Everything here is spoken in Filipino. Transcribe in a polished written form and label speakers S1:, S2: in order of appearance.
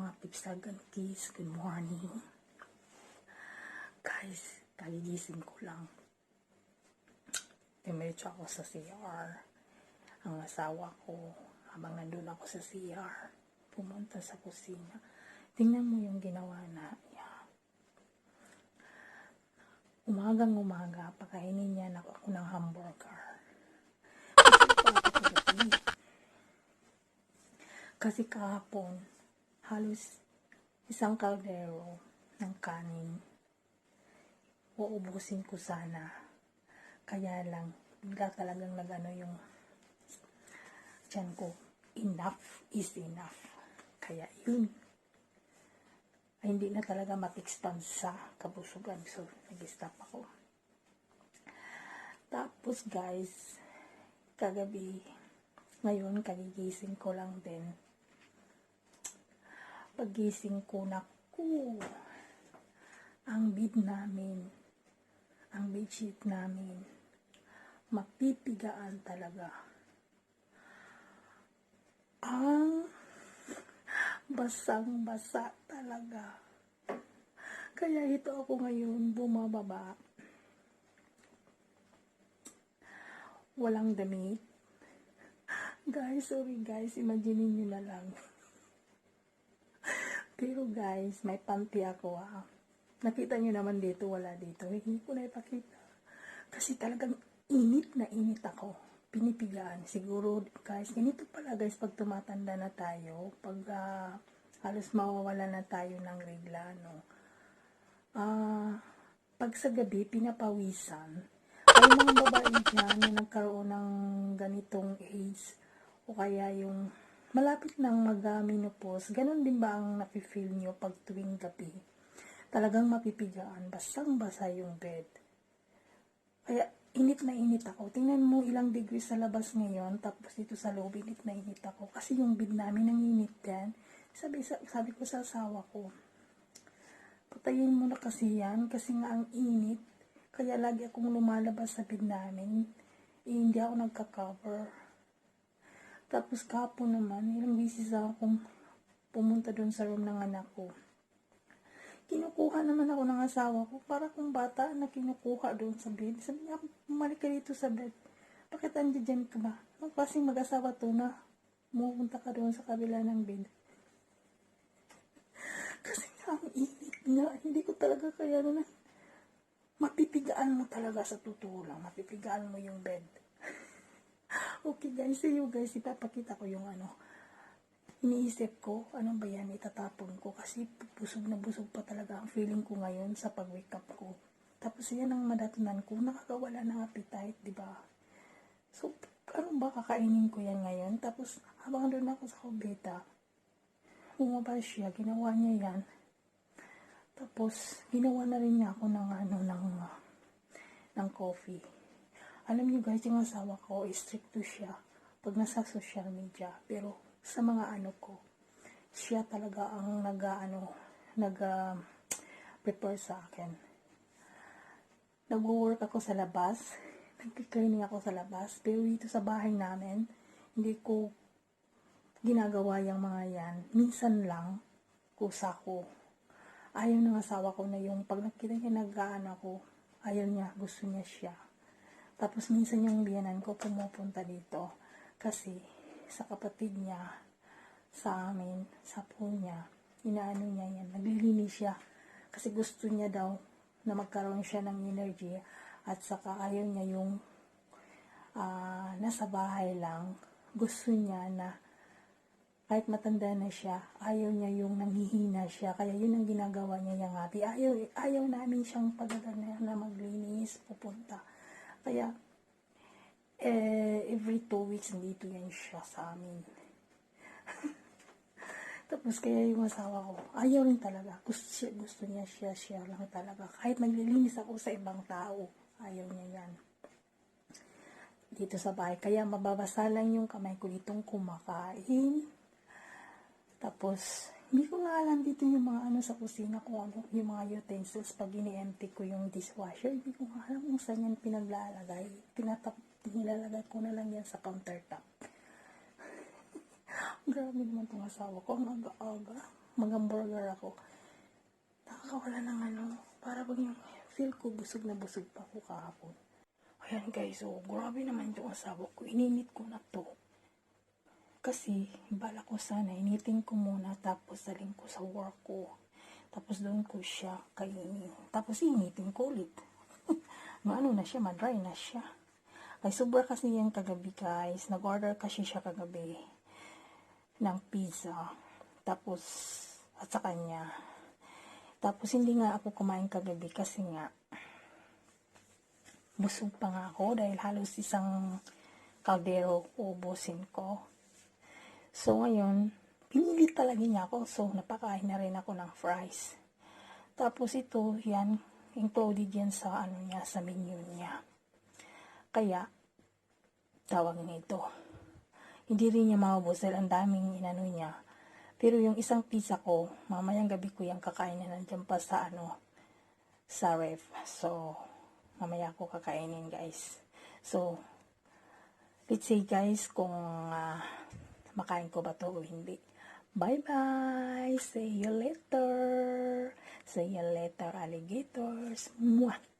S1: mga pipsagan kiss, good morning. Guys, kagigising ko lang. Diretso ako sa CR. Ang asawa ko, habang nandun ako sa CR, pumunta sa kusina. Tingnan mo yung ginawa na niya. Umagang-umaga, pakainin niya na ako ng hamburger. Kasi kahapon, halos isang kaldero ng kanin. Uubusin ko sana. Kaya lang, bigla talagang nagano yung tiyan ko. Enough is enough. Kaya yun. Ay, hindi na talaga mag-expand sa kabusugan. So, nag-stop ako. Tapos guys, kagabi, ngayon, kagigising ko lang din. Paggising ko, naku, ang bed namin, ang bedsheet namin, mapipigaan talaga. Ang basang-basa talaga. Kaya ito ako ngayon bumababa. Walang damit. Guys, sorry guys, imagine nyo na lang. Pero guys, may panty ako Nakita nyo naman dito, wala dito. Hindi ko na ipakita. Kasi talagang init na init ako. Pinipigaan. Siguro guys, ganito pala guys pag tumatanda na tayo. Pag halos mawawala na tayo ng regla, no? Pag sa gabi, pinapawisan. Ay mga babae dyan na nagkaroon ng ganitong age o kaya yung malapit nang mag-menopause, ganun din ba ang nafe-feel nyo pag tuwing gabi? Talagang mapipigaan, basang-basa yung bed. Kaya init na init ako. Tingnan mo ilang degrees sa labas ngayon, tapos dito sa loob, init na init ako. Kasi yung bed namin ang init din. Sabi ko sa asawa ko, patayin mo na kasi yan, kasi nga ang init. Kaya lagi akong lumalabas sa bed namin. Hindi ako nagka-cover. Tapos kahapon naman, ilang beses akong pumunta doon sa room ng anak ko. Kinukuha naman ako ng asawa ko, para kung bata na kinukuha doon sa bed. Sabi niya, bumalik ka dito sa bed. Bakit andyan ka ba? Ang klaseng mag-asawa to na pumunta ka doon sa kabila ng bed. Kasi nga, ang init nga. Hindi ko talaga kaya na mapipigaan mo talaga sa totoo lang. Mapipigaan mo yung bed. Okay guys, see you guys. Ipapakita ko yung iniisip ko, ano ba yan, itatapon ko. Kasi busog na busog pa talaga ang feeling ko ngayon sa pag-wake up ko. Tapos yan ang madatunan ko, nakakawala ng appetite, di ba? So, ano ba kakainin ko yan ngayon? Tapos, habang doon ako sa kubeta, bumaba siya, ginawa niya yan. Tapos, ginawa na rin niya ako ng coffee. Alam niyo guys, yung asawa ko, stricto siya pag nasa social media. Pero sa mga ko, siya talaga ang prepare sa akin. Nag-work ako sa labas, nag-cleaning ako sa labas, pero dito sa bahay namin, hindi ko ginagawa yung mga yan. Minsan lang, kusa ko. Ayaw ng asawa ko na yung pag nakita niya ko, ayaw niya, gusto niya siya. Tapos minsan yung biyanan ko pumupunta dito kasi sa kapatid niya, sa amin, sa pool niya, inaano niya yan, naglilinis siya kasi gusto niya daw na magkaroon siya ng energy at saka ayaw niya yung nasa bahay lang. Gusto niya na kahit matanda na siya, ayaw niya yung nanghihina siya, kaya yun ang ginagawa niya yung hobby. Ayaw namin siyang pagagana na maglinis, pupunta. Kaya, every 2 weeks, nandito yan siya sa amin. Tapos, kaya yung asawa ko, ayaw rin talaga. Gusto niya siya lang talaga. Kahit naglilinis ako sa ibang tao, ayaw niya yan. Dito sa bahay. Kaya, mababasa lang yung kamay ko ditong kumakain. Tapos, hindi ko nga alam dito yung mga sa kusina kung ano, yung mga utensils pag ini-empty ko yung dishwasher. Hindi ko nga alam kung saan yan pinaglalagay. Nilalagay ko na lang yan sa countertop. Grabe naman itong asawa ko. Ang aga-aga. mag-hamburger ako. Nakakawala ng para bang yung feel ko busog na busog pa ako kahapon. Ayan guys, so grabe naman yung asawa ko. Ininit ko na to. Kasi bala ko sana, initin ko muna tapos saling ko sa work ko. Tapos doon ko siya kainin. Tapos initin ko ulit. Na siya, madry na siya. Ay sobra kasi yan kagabi guys. Nag-order kasi siya kagabi ng pizza. Tapos at sa kanya. Tapos hindi nga ako kumain kagabi kasi nga busog pa nga ako dahil halos isang kaldero ubusin ko. So ngayon, pinilit talaga niya ako. So napakain na rin ako ng fries. Tapos ito, yan, included yan sa niya, sa menu niya. Kaya, tawag nito. Hindi rin niya maubos dahil ang daming inano niya. Pero yung isang pizza ko, mamayang gabi ko yung kakainin nandiyan pa sa sa ref. So, mamaya ko kakainin guys. So, let's see guys kung makain ko ba to o hindi. Bye bye! See you later! See you later alligators! Mwah!